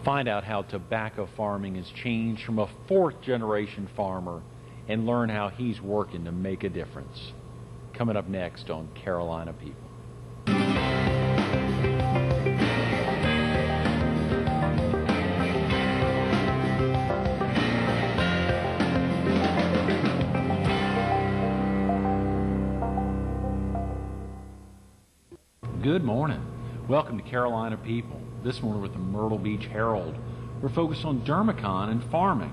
Find out how tobacco farming has changed from a fourth-generation farmer and learn how he's working to make a difference. Coming up next on Carolina People. Good morning. Welcome to Carolina People. This morning with the Myrtle Beach Herald. We're focused on Dermicon and farming.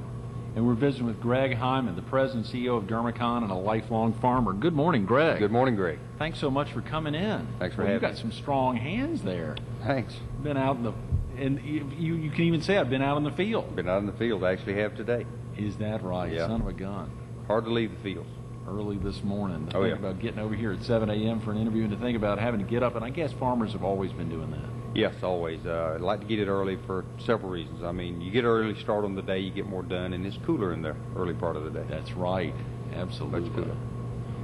And we're visiting with Greg Hyman, the president and CEO of Dermicon and a lifelong farmer. Good morning, Greg. Good morning, Greg. Thanks so much for coming in. Thanks for having me. You've got some strong hands there. Thanks. Been out in the, and you can even say I've been out in the field. Been out in the field. I actually have today. Is that right? Yeah. Son of a gun. Hard to leave the fields. Early this morning. To Oh, think yeah. about getting over here at 7 a.m. for an interview and to think about having to get up. And I guess farmers have always been doing that. Yes, always. I like to get it early for several reasons. I mean, you get an early start on the day, you get more done, and it's cooler in the early part of the day. That's right. Absolutely. Much cooler.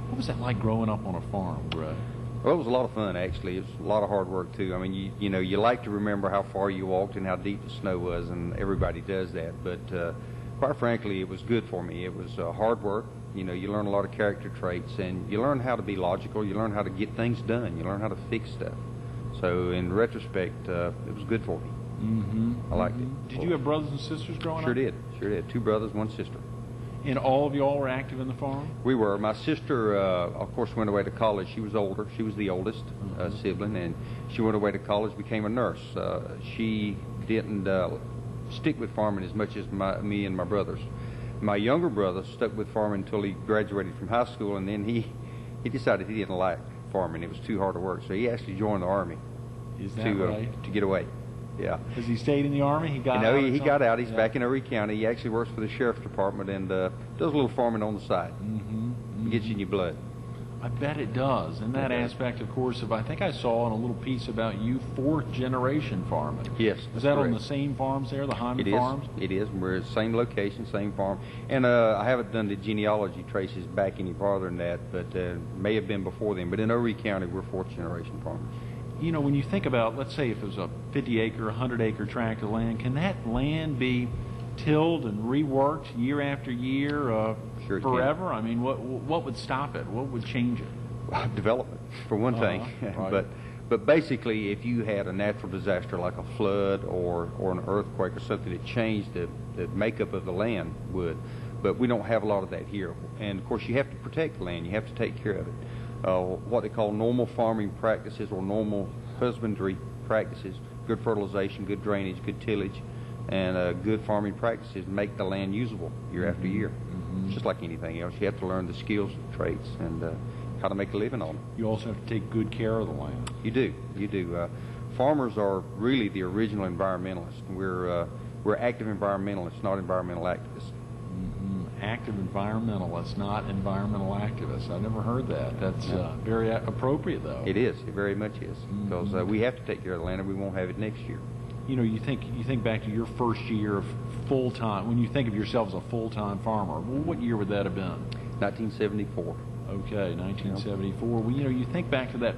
What was that like growing up on a farm, Greg? Well, it was a lot of fun, actually. It was a lot of hard work, too. I mean, you know, you like to remember how far you walked and how deep the snow was, and everybody does that. But quite frankly, it was good for me. It was hard work. You know, you learn a lot of character traits, and you learn how to be logical. You learn how to get things done. You learn how to fix stuff. So, in retrospect, it was good for me. Mm-hmm. I liked it. Did you have brothers and sisters growing Sure up? did. Sure did. 2 brothers, 1 sister. And all of y'all were active in the farm? We were. My sister, of course, went away to college. She was older. She was the oldest sibling, and she went away to college, became a nurse. She didn't stick with farming as much as me and my brothers. My younger brother stuck with farming until he graduated from high school, and then he decided he didn't like farming. It was too hard to work, so he actually joined the Army. Is that right? To get away. Yeah. Has he stayed in the Army? He got out? He got out. He's back in Erie County. He actually works for the Sheriff's Department and does a little farming on the side. It gets you in your blood. I bet it does. And that aspect, of course, I think I saw in a little piece about you, fourth-generation farming. Yes. Is that on the same farms there, the Hyman farms? It is. We're at the same location, same farm. And I haven't done the genealogy traces back any farther than that, but may have been before then. But in Erie County, we're fourth-generation farmers. You know, when you think about, let's say if it was a 50-acre, 100-acre tract of land, can that land be tilled and reworked year after year Sure forever? I mean, what would stop it? What would change it? Development, for one thing. Right. But basically, if you had a natural disaster like a flood or an earthquake or something that changed the makeup of the land would. But we don't have a lot of that here. And, of course, you have to protect the land. You have to take care of it. What they call normal farming practices or normal husbandry practices, good fertilization, good drainage, good tillage, and good farming practices make the land usable year after year. Just like anything else, you have to learn the skills, traits, and how to make a living on it. You also have to take good care of the land. You do. You do. Farmers are really the original environmentalists. We're active environmentalists, not environmental activists. Active environmentalists, not environmental activists. I never heard that. That's very appropriate, though. It is. It very much is. Because we have to take care of the land, and we won't have it next year. You know, you think back to your first year of full-time. When you think of yourself as a full-time farmer, well, what year would that have been? 1974. Okay, 1974. Well, you know, you think back to that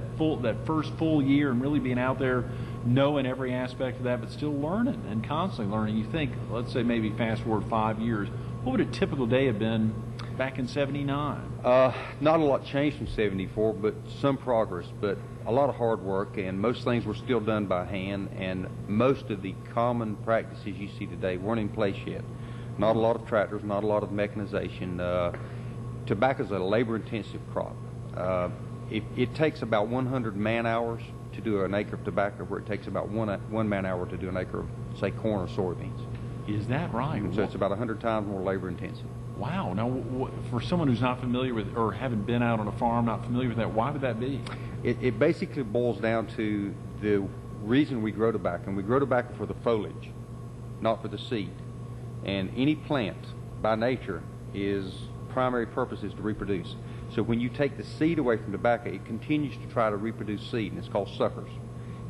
first full year and really being out there, knowing every aspect of that, but still learning and constantly learning. You think, let's say maybe fast forward 5 years, what would a typical day have been back in 79? Not a lot changed from 74, but some progress, but a lot of hard work, and most things were still done by hand, and most of the common practices you see today weren't in place yet. Not a lot of tractors, not a lot of mechanization. Tobacco is a labor-intensive crop. It takes about 100 man-hours to do an acre of tobacco, where it takes about one man-hour to do an acre of, say, corn or soybeans. Is that right? So it's about 100 times more labor-intensive. Wow. Now, for someone who's not familiar with, or haven't been out on a farm, not familiar with that, why would that be? It basically boils down to the reason we grow tobacco. And we grow tobacco for the foliage, not for the seed. And any plant, by nature, primary purpose is to reproduce. So when you take the seed away from tobacco, it continues to try to reproduce seed, and it's called suckers.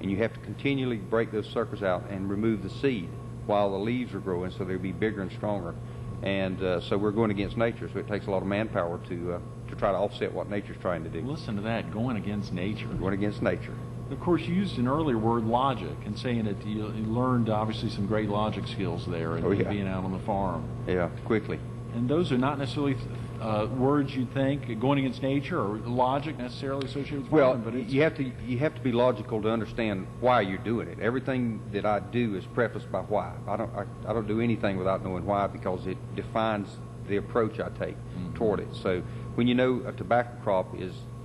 And you have to continually break those suckers out and remove the seed while the leaves are growing, so they'll be bigger and stronger. And so we're going against nature, so it takes a lot of manpower to try to offset what nature's trying to do. Listen to that, going against nature. Going against nature. Of course, you used an earlier word, logic, and saying that you learned obviously some great logic skills there and being out on the farm. Yeah, quickly. And those are not necessarily words you think going against nature or logic necessarily associated with farming. Well, but it's, you have to be logical to understand why you're doing it. Everything that I do is prefaced by why. I don't do anything without knowing why, because it defines the approach I take toward it. So when you know a tobacco crop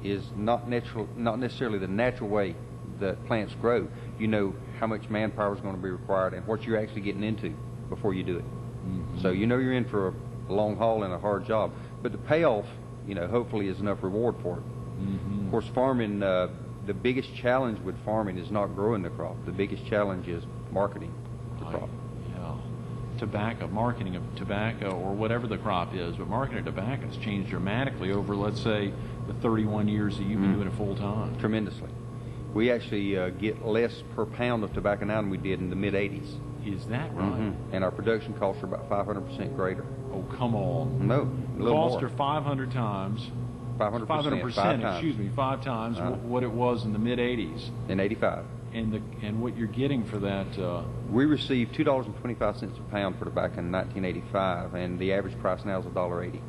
is not necessarily the natural way that plants grow, you know how much manpower is going to be required and what you're actually getting into before you do it. So you know you're in for a long haul and a hard job, but the payoff, hopefully is enough reward for it. Of course, farming, the biggest challenge with farming is not growing the crop. The biggest challenge is marketing the crop. Tobacco, marketing of tobacco or whatever the crop is, but marketing of tobacco has changed dramatically over, let's say, the 31 years that you've been doing it full time. Tremendously. We actually get less per pound of tobacco now than we did in the mid-'80s. Is that right? And our production costs are about 500% greater. Oh, come on. No, a little costs more. are 500 times. 500%, excuse me, 5 times what it was in the mid-'80s. In 85. And what you're getting for that? We received $2.25 a pound for tobacco in 1985, and the average price now is $1.80.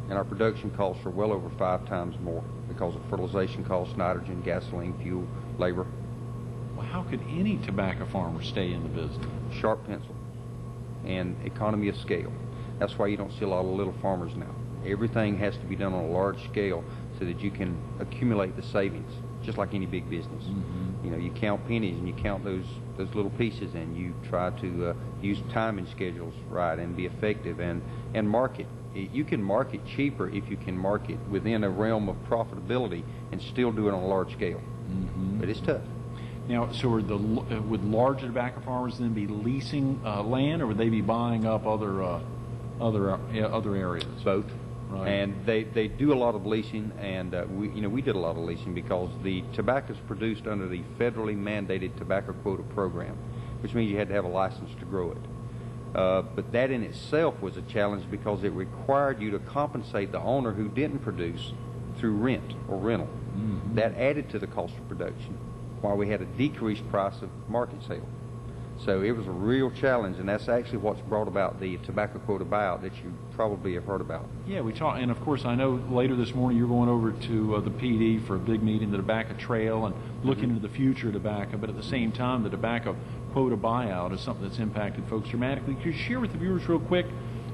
And our production costs are well over 5 times more because of fertilization costs, nitrogen, gasoline, fuel, labor. Well, how could any tobacco farmer stay in the business? Sharp pencil and economy of scale. That's why you don't see a lot of little farmers now. Everything has to be done on a large scale so that you can accumulate the savings, just like any big business. You count pennies and you count those little pieces, and you try to use timing schedules right and be effective and market. You can market cheaper if you can market within a realm of profitability and still do it on a large scale. But it's tough. Now, so would larger tobacco farmers then be leasing land, or would they be buying up other areas? Both. Right. And they do a lot of leasing, and we did a lot of leasing because the tobacco is produced under the federally mandated tobacco quota program, which means you had to have a license to grow it. But that in itself was a challenge because it required you to compensate the owner who didn't produce through rent or rental. That added to the cost of production, while we had a decreased price of market sale. So it was a real challenge, and that's actually what's brought about the tobacco quota buyout that you probably have heard about. Yeah, we talked, and of course I know later this morning you're going over to the PD for a big meeting, the Tobacco Trail, and looking into the future of tobacco, but at the same time the tobacco quota buyout is something that's impacted folks dramatically. Could you share with the viewers real quick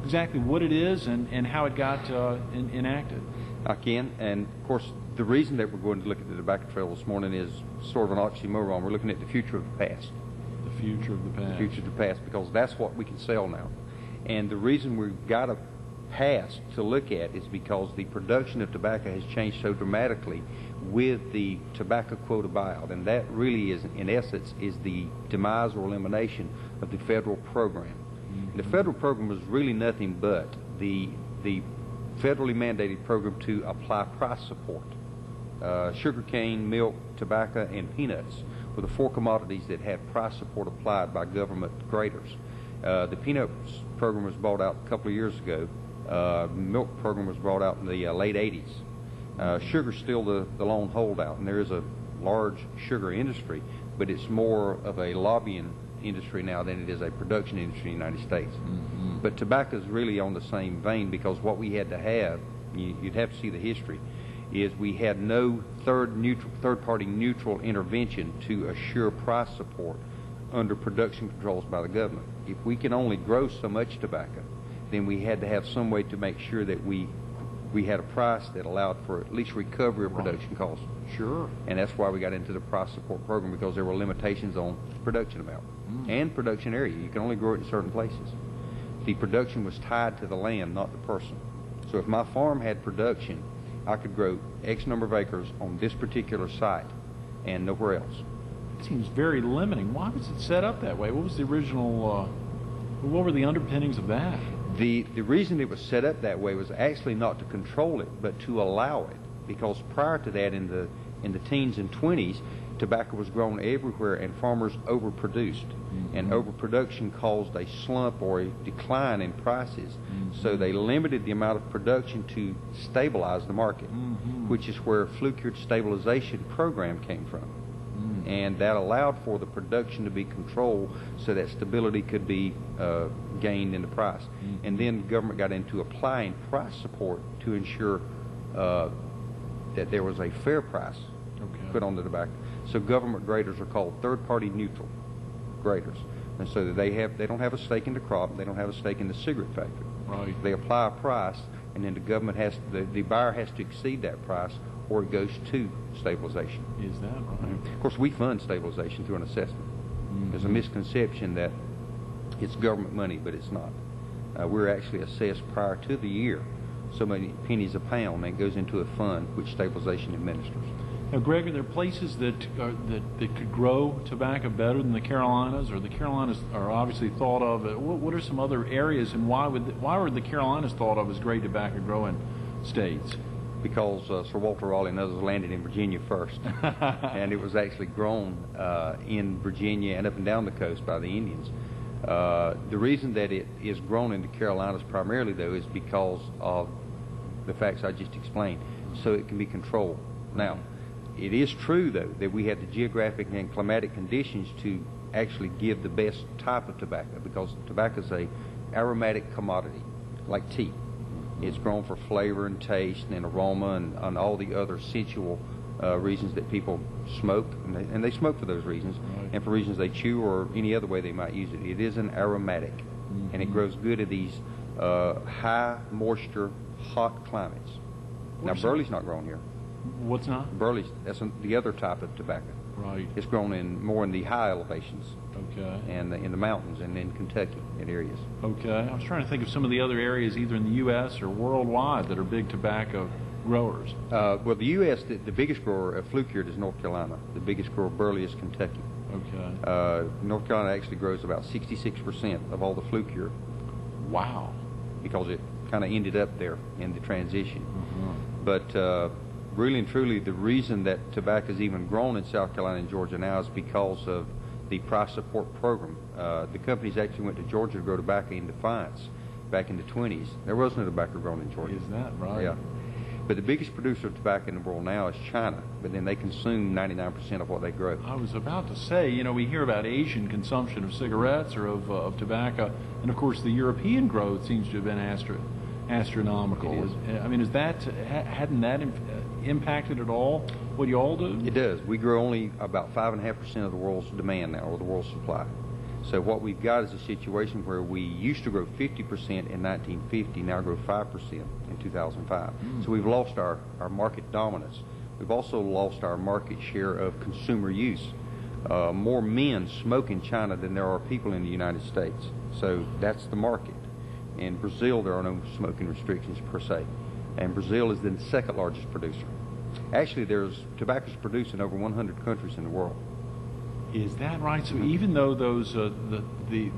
exactly what it is and how it got enacted? I can, and of course the reason that we're going to look at the Tobacco Trail this morning is sort of an oxymoron. We're looking at the future of the past. The future of the past. The future of the past, because that's what we can sell now. And the reason we've got a past to look at is because the production of tobacco has changed so dramatically with the tobacco quota buyout, and that really is, in essence, is the demise or elimination of the federal program. The federal program was really nothing but the federally mandated program to apply price support. Sugarcane, milk, tobacco, and peanuts were the 4 commodities that had price support applied by government graders. The peanuts program was brought out a couple of years ago. Milk program was brought out in the late 80s. Sugar's still the lone holdout, and there is a large sugar industry, but it's more of a lobbying industry now than it is a production industry in the United States. But tobacco is really on the same vein, because what we had to have, you'd have to see the history, is we had no third-party neutral intervention to assure price support under production controls by the government. If we can only grow so much tobacco, then we had to have some way to make sure that we had a price that allowed for at least recovery of production costs. Sure. And that's why we got into the price support program, because there were limitations on production amount and production area. You can only grow it in certain places. The production was tied to the land, not the person. So if my farm had production, I could grow X number of acres on this particular site and nowhere else. It seems very limiting. Why was it set up that way? What was the original, what were the underpinnings of that? The reason it was set up that way was actually not to control it, but to allow it. Because prior to that, in the teens and 20s, tobacco was grown everywhere and farmers overproduced. And overproduction caused a slump or a decline in prices. So they limited the amount of production to stabilize the market, which is where fluke stabilization program came from. and that allowed for the production to be controlled so that stability could be gained in the price. And then the government got into applying price support to ensure that there was a fair price put on the tobacco. So government graders are called third-party neutral graders, and so that they don't have a stake in the crop, they don't have a stake in the cigarette factory. Right. They apply a price, and then the government the buyer has to exceed that price, or it goes to stabilization. Is that right? Of course, we fund stabilization through an assessment. There's a misconception that it's government money, but it's not. We're actually assessed prior to the year so many pennies a pound, and it goes into a fund which stabilization administers. Now, Greg, are there places that could grow tobacco better than the Carolinas, or the Carolinas are obviously thought of? What are some other areas, and why were the Carolinas thought of as great tobacco growing states? Because Sir Walter Raleigh and others landed in Virginia first, and it was actually grown in Virginia and up and down the coast by the Indians. The reason that it is grown in the Carolinas primarily, though, is because of the facts I just explained, so it can be controlled. Now, it is true, though, that we have the geographic and climatic conditions to actually give the best type of tobacco, because tobacco is a aromatic commodity, like tea. It's grown for flavor and taste and aroma and all the other sensual reasons that people smoke, and they smoke for those reasons, and for reasons they chew or any other way they might use it. It is an aromatic, and it grows good in these high moisture, hot climates. Now, burley's not grown here. What's not? Burley's, that's the other type of tobacco. Right. It's grown more in the high elevations. Okay. And in the mountains and in Kentucky in areas. Okay. I was trying to think of some of the other areas, either in the U.S. or worldwide, that are big tobacco growers. Well, the U.S., the biggest grower of flue-cured is North Carolina. The biggest grower of burley is Kentucky. Okay. North Carolina actually grows about 66% of all the flue-cured. Wow. Because it kind of ended up there in the transition. But really and truly, the reason that tobacco is even grown in South Carolina and Georgia now is because of the price support program. The companies actually went to Georgia to grow tobacco in defiance back in the 20s. There was no tobacco grown in Georgia. Is that right? Yeah. But the biggest producer of tobacco in the world now is China, but then they consume 99% of what they grow. I was about to say, we hear about Asian consumption of cigarettes or of tobacco, and of course the European growth seems to have been astronomical. It is. I mean, hadn't that impacted at all what you all do? It does. We grow only about 5.5% of the world's demand now, or the world's supply. So what we've got is a situation where we used to grow 50% in 1950, now grow 5% in 2005. So we've lost our market dominance. We've also lost our market share of consumer use. More men smoke in China than there are people in the United States. So that's the market. In Brazil, there are no smoking restrictions per se. And Brazil is the second largest producer. Actually, tobacco is produced in over 100 countries in the world. Is that right? So even though those the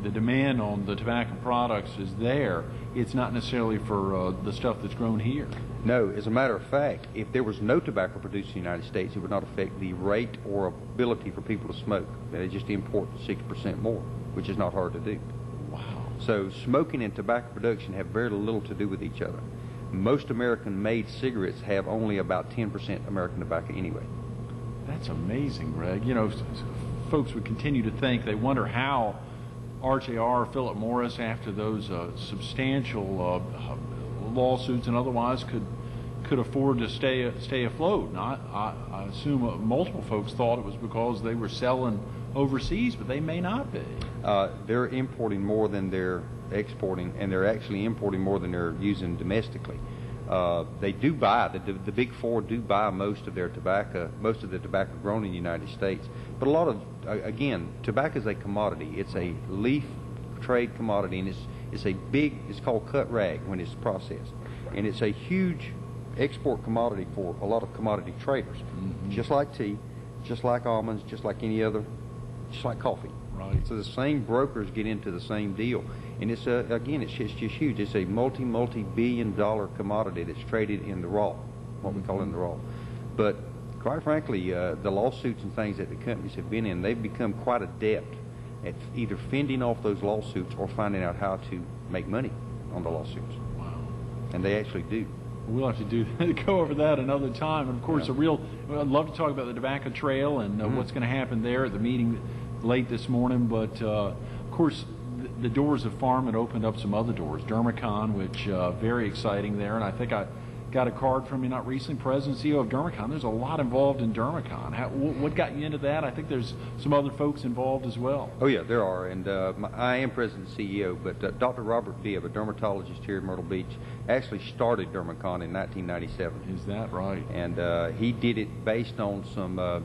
demand on the tobacco products is there, it's not necessarily for the stuff that's grown here. No, as a matter of fact, if there was no tobacco produced in the United States, it would not affect the rate or ability for people to smoke. They just import 6% more, which is not hard to do. Wow. So smoking and tobacco production have very little to do with each other. Most American-made cigarettes have only about 10% American tobacco anyway. That's amazing, Greg. Folks would continue to think, they wonder how RJR, Philip Morris, after those substantial lawsuits and otherwise, could afford to stay afloat. And I assume multiple folks thought it was because they were selling overseas, but they may not be. They're importing more than they're exporting, and they're actually importing more than they're using domestically. They do buy, the big four do buy most of the tobacco grown in the United States. But a lot of, again, tobacco is a commodity. It's a leaf trade commodity, and it's called cut rag when it's processed. And it's a huge export commodity for a lot of commodity traders. Just like tea, just like almonds, just like any other, just like coffee. Right. So the same brokers get into the same deal. And it's just huge. It's a multi-billion-dollar commodity that's traded in the raw, what we call in the raw. But quite frankly, the lawsuits and things that the companies have been in, they've become quite adept at either fending off those lawsuits or finding out how to make money on the lawsuits. Wow. And they actually do. We'll have to go over that another time. And of course, I'd love to talk about the tobacco trail and what's going to happen there at the meeting late this morning. But of course, the doors of farm had opened up some other doors. Dermicon, which very exciting there, and I think I got a card from you not recently, President and CEO of Dermicon. There's a lot involved in Dermicon. What got you into that? I think there's some other folks involved as well. Oh yeah, there are, and I am President and CEO, but Dr. Robert Bibb, a dermatologist here in Myrtle Beach, actually started Dermicon in 1997. Is that right? And he did it based on some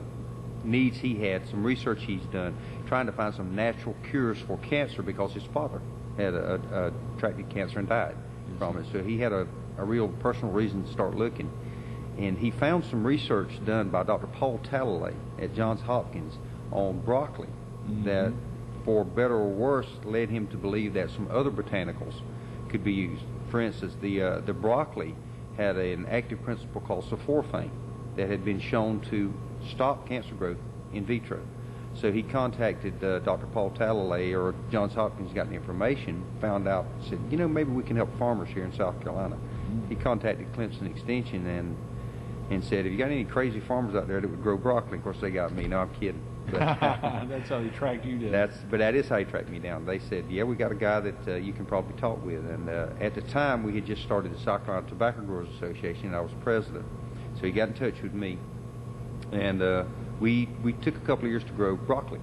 needs he had, some research he's done, trying to find some natural cures for cancer because his father had attracted cancer and died from it. So he had a real personal reason to start looking. And he found some research done by Dr. Paul Talalay at Johns Hopkins on broccoli that, for better or worse, led him to believe that some other botanicals could be used. For instance, the broccoli had an active principle called sulforaphane that had been shown to stop cancer growth in vitro. So he contacted Dr. Paul Talalay, or Johns Hopkins, got the information, found out, said, maybe we can help farmers here in South Carolina. He contacted Clemson Extension and said, have you got any crazy farmers out there that would grow broccoli? Of course, they got me. No, I'm kidding. But, that's how they tracked you down. But that is how he tracked me down. They said, yeah, we got a guy that you can probably talk with. And at the time, we had just started the South Carolina Tobacco Growers Association, and I was president. So he got in touch with me. And we took a couple of years to grow broccoli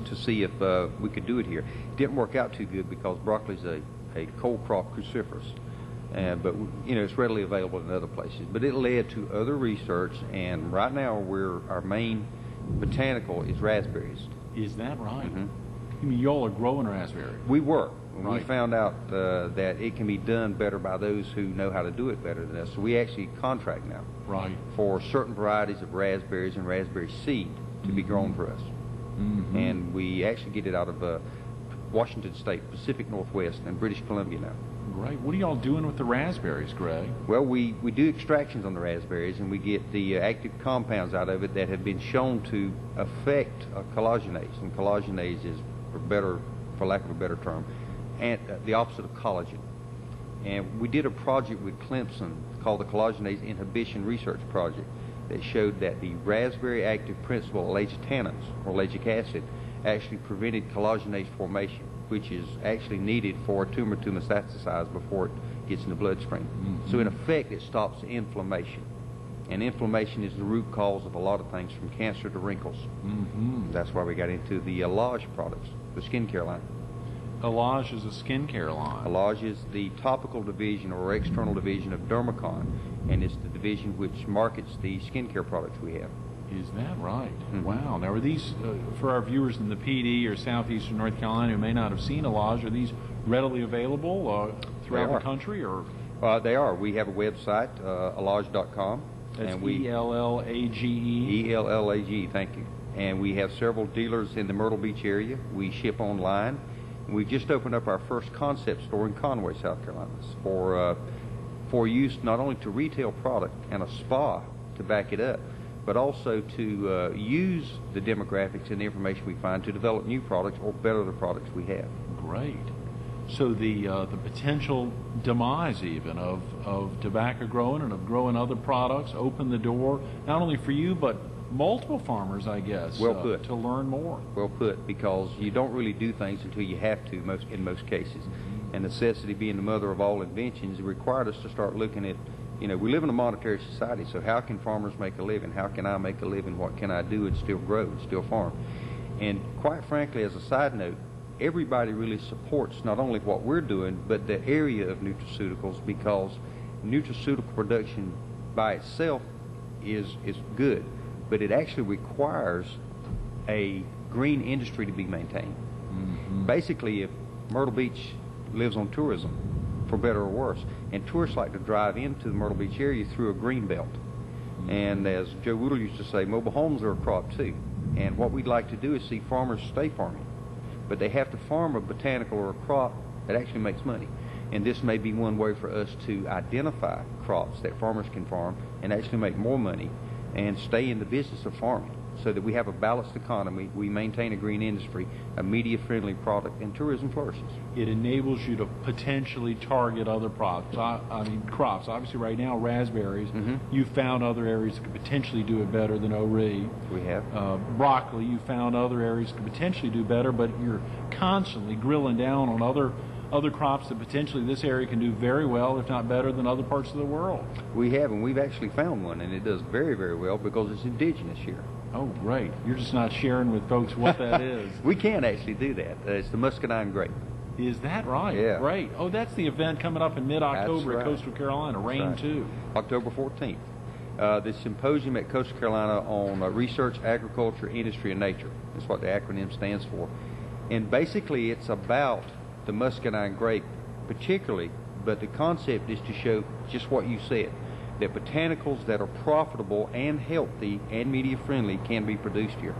to see if we could do it here. It didn't work out too good because broccoli is a cold crop cruciferous. But it's readily available in other places. But it led to other research, and right now our main botanical is raspberries. Is that right? You mean y'all are growing raspberries? We were. When Right. we found out that it can be done better by those who know how to do it better than us, so we actually contract now for certain varieties of raspberries and raspberry seed to be grown for us. And we actually get it out of Washington State, Pacific Northwest, and British Columbia now. Right. What are y'all doing with the raspberries, Greg? Well, we do extractions on the raspberries, and we get the active compounds out of it that have been shown to affect collagenase. And collagenase is, for lack of a better term, and the opposite of collagen. And we did a project with Clemson called the Collagenase Inhibition Research Project that showed that the raspberry active principle, lactannins, or lagic acid, actually prevented collagenase formation, which is actually needed for a tumor to metastasize before it gets in the bloodstream. So in effect, it stops inflammation. And inflammation is the root cause of a lot of things, from cancer to wrinkles. That's why we got into the Alage products, the skincare line. Alage is a skincare line. Alage is the topical division or external division of Dermicon, and it's the division which markets the skincare products we have. Is that right? Wow. Now, are these, for our viewers in the PD or southeastern North Carolina who may not have seen Alage, are these readily available throughout the country? Or they are. We have a website, alage.com. That's and we E-L-L-A-G-E? E-L-L-A-G, thank you. And we have several dealers in the Myrtle Beach area. We ship online. We just opened up our first concept store in Conway, South Carolina, for use not only to retail product and a spa to back it up, but also to use the demographics and the information we find to develop new products or better the products we have. Great. So the potential demise even of tobacco growing and of growing other products open the door not only for you but multiple farmers, I guess, well put. To learn more. Well put, because you don't really do things until you have to in most cases. And necessity being the mother of all inventions, it required us to start looking at, we live in a monetary society, so how can farmers make a living? How can I make a living? What can I do and still grow and still farm? And quite frankly, as a side note, everybody really supports not only what we're doing, but the area of nutraceuticals, because nutraceutical production by itself is good, but it actually requires a green industry to be maintained. Basically, if Myrtle Beach lives on tourism, for better or worse, and tourists like to drive into the Myrtle Beach area through a green belt. And as Joe Woodle used to say, mobile homes are a crop too. And what we'd like to do is see farmers stay farming. But they have to farm a botanical or a crop that actually makes money. And this may be one way for us to identify crops that farmers can farm and actually make more money and stay in the business of farming. so that we have a balanced economy, we maintain a green industry, a media-friendly product, and tourism flourishes. It enables you to potentially target other crops. Crops. Obviously, right now, raspberries. You found other areas that could potentially do it better than O'Ree. We have. Broccoli, you found other areas that could potentially do better, but you're constantly drilling down on other crops that potentially this area can do very well, if not better than other parts of the world. We have, and we've actually found one, and it does very, very well because it's indigenous here. Oh, great. You're just not sharing with folks what that is. We can actually do that. It's the muscadine grape. Is that right? Yeah. Great. Oh, that's the event coming up in mid-October That's right. at Coastal Carolina. Rain, Right. too. October 14th. The symposium at Coastal Carolina on research, agriculture, industry, and nature. That's what the acronym stands for. And basically, it's about the muscadine grape particularly, but the concept is to show just what you said, that botanicals that are profitable and healthy and media-friendly can be produced here.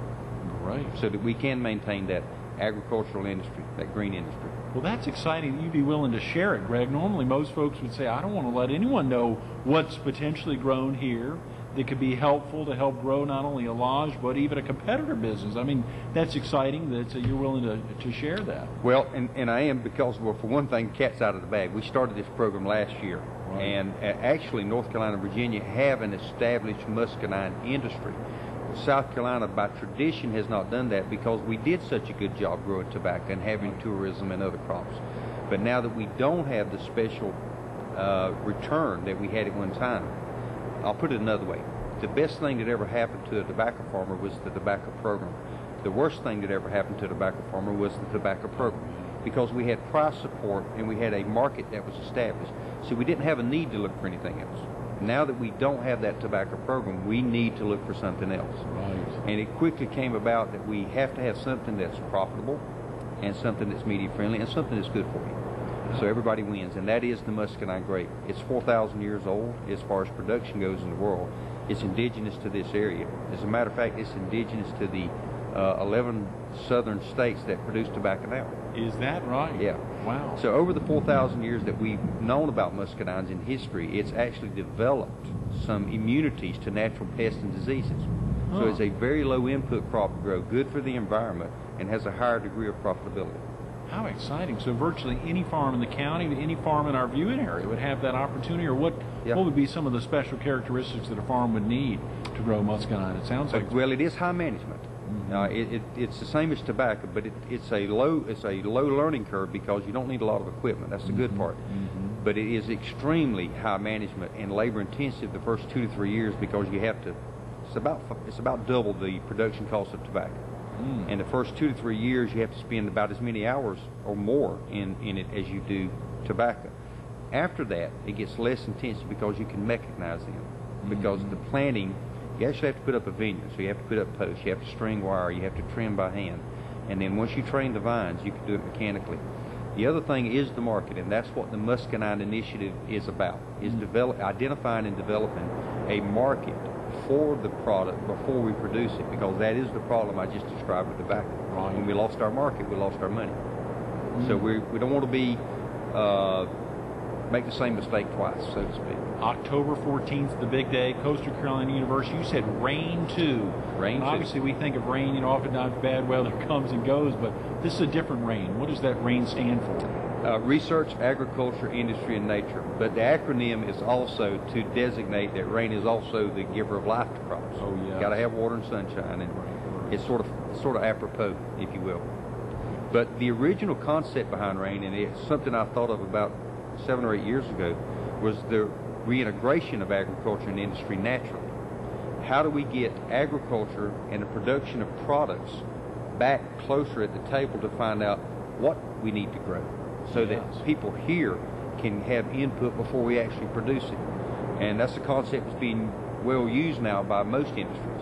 Great. So that we can maintain that agricultural industry, that green industry. Well, that's exciting that you'd be willing to share it, Greg. Normally, most folks would say, I don't want to let anyone know what's potentially grown here that could be helpful to help grow not only a lodge, but even a competitor business. I mean, that's exciting that you're willing to share that. Well, and I am because, well, for one thing, cat's out of the bag. We started this program last year. Right. And actually, North Carolina and Virginia have an established muscadine industry. South Carolina, by tradition, has not done that because we did such a good job growing tobacco and having tourism and other crops. But now that we don't have the special return that we had at one time, I'll put it another way. The best thing that ever happened to a tobacco farmer was the tobacco program. The worst thing that ever happened to a tobacco farmer was the tobacco program, because we had price support and we had a market that was established. So we didn't have a need to look for anything else. Now that we don't have that tobacco program, we need to look for something else. Right. And it quickly came about that we have to have something that's profitable and something that's media friendly and something that's good for you. So everybody wins, and that is the muscadine grape. It's 4,000 years old as far as production goes in the world. It's indigenous to this area. As a matter of fact, it's indigenous to the 11 southern states that produce tobacco now. Is that right? Yeah. Wow. So over the 4,000 years that we've known about muscadines in history, it's actually developed some immunities to natural pests and diseases. So it's a very low input crop to grow, good for the environment, and has a higher degree of profitability. How exciting. So virtually any farm in the county, any farm in our viewing area would have that opportunity, or what would be some of the special characteristics that a farm would need to grow muscadine? It sounds like... Well, it is high management. It's the same as tobacco, but it's a low learning curve because you don't need a lot of equipment. That's the good part. But it is extremely high management and labor intensive the first 2 to 3 years because you have to. It's about double the production cost of tobacco. And the first 2 to 3 years you have to spend about as many hours or more in it as you do tobacco. After that, it gets less intensive because you can mechanize them. Because the planting, you actually have to put up a vineyard, so you have to put up posts, you have to string wire, you have to trim by hand. And then once you train the vines, you can do it mechanically. The other thing is the market, and that's what the Muscadine Initiative is about, is identifying and developing a market for the product before we produce it, because that is the problem I just described with tobacco. Right. When we lost our market, we lost our money. So we don't want to be make the same mistake twice, so to speak. October 14th, the big day, Coastal Carolina University. You said rain too. Rain too. Obviously, we think of rain, oftentimes bad weather comes and goes, but this is a different rain. What does that rain stand for? Research, agriculture, industry, and nature. But the acronym is also to designate that rain is also the giver of life to crops. Oh, yeah. Got to have water and sunshine, and it's sort of apropos, if you will. But the original concept behind rain, and it's something I thought of about 7 or 8 years ago, was the reintegration of agriculture and industry naturally. How do we get agriculture and the production of products back closer at the table to find out what we need to grow, so that people here can have input before we actually produce it? And that's a concept that's being well used now by most industries.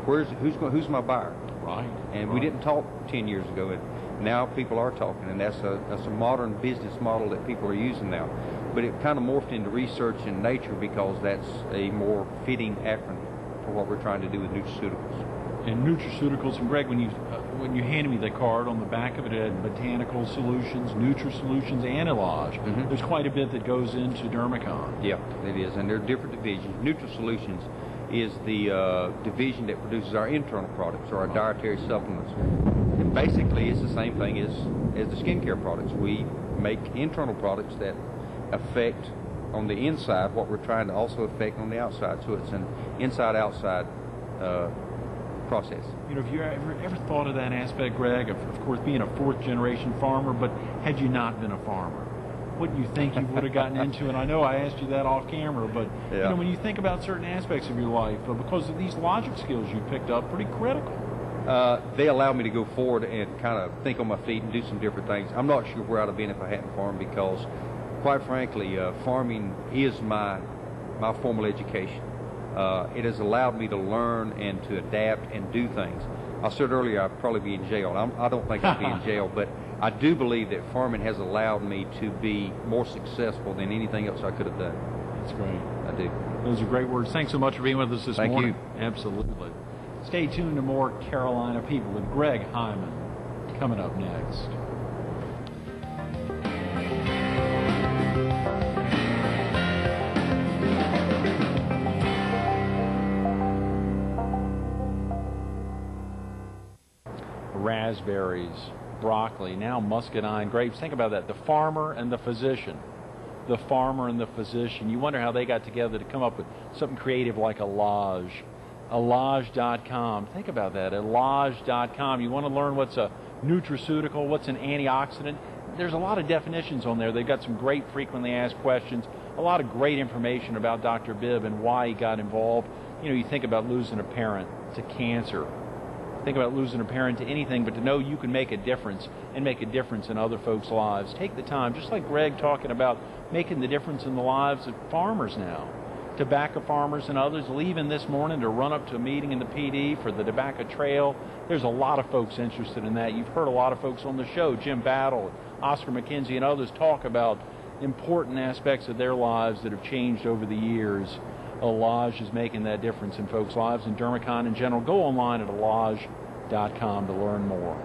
Who's my buyer? Right. And we didn't talk 10 years ago, and now people are talking, and that's a modern business model that people are using now. But it kind of morphed into research and nature because that's a more fitting acronym for what we're trying to do with nutraceuticals. And nutraceuticals, and Greg, when you handed me the card, on the back of it had botanical solutions, nutrasolutions, and Elage. There's quite a bit that goes into Dermicon. Yeah, it is, and there are different divisions. Nutrasolutions is the division that produces our internal products or our dietary supplements. And basically, it's the same thing as the skincare products. We make internal products that affect on the inside what we're trying to also affect on the outside. So it's an inside-outside process. You know, have you ever thought of that aspect, Greg, of course being a fourth-generation farmer, but had you not been a farmer, what do you think you would have gotten into? And I know I asked you that off camera, but yeah. You know, when you think about certain aspects of your life, because of these logic skills you picked up, pretty critical. They allow me to go forward and kind of think on my feet and do some different things. I'm not sure where I'd have been if I hadn't farmed, because, quite frankly, farming is my formal education. It has allowed me to learn and to adapt and do things. I said earlier I'd probably be in jail. I don't think I'd be in jail, but I do believe that farming has allowed me to be more successful than anything else I could have done. That's great. I do. Those are great words. Thanks so much for being with us this morning. Thank you. Absolutely. Stay tuned to more Carolina People with Greg Hyman coming up next. Raspberries, broccoli, now muscadine grapes. Think about that. The farmer and the physician. The farmer and the physician. You wonder how they got together to come up with something creative like Alage. Alage.com. Think about that. Alage.com. You want to learn what's a nutraceutical, what's an antioxidant. There's a lot of definitions on there. They've got some great frequently asked questions, a lot of great information about Dr. Bibb and why he got involved. You know, you think about losing a parent to cancer. Think about losing a parent to anything, but to know you can make a difference and make a difference in other folks' lives. Take the time, just like Greg talking about making the difference in the lives of farmers now. Tobacco farmers and others leaving this morning to run up to a meeting in the PD for the Tobacco Trail. There's a lot of folks interested in that. You've heard a lot of folks on the show, Jim Battle, Oscar McKenzie, and others talk about important aspects of their lives that have changed over the years. Alage is making that difference in folks' lives, and Dermicon in general. Go online at alage.com to learn more.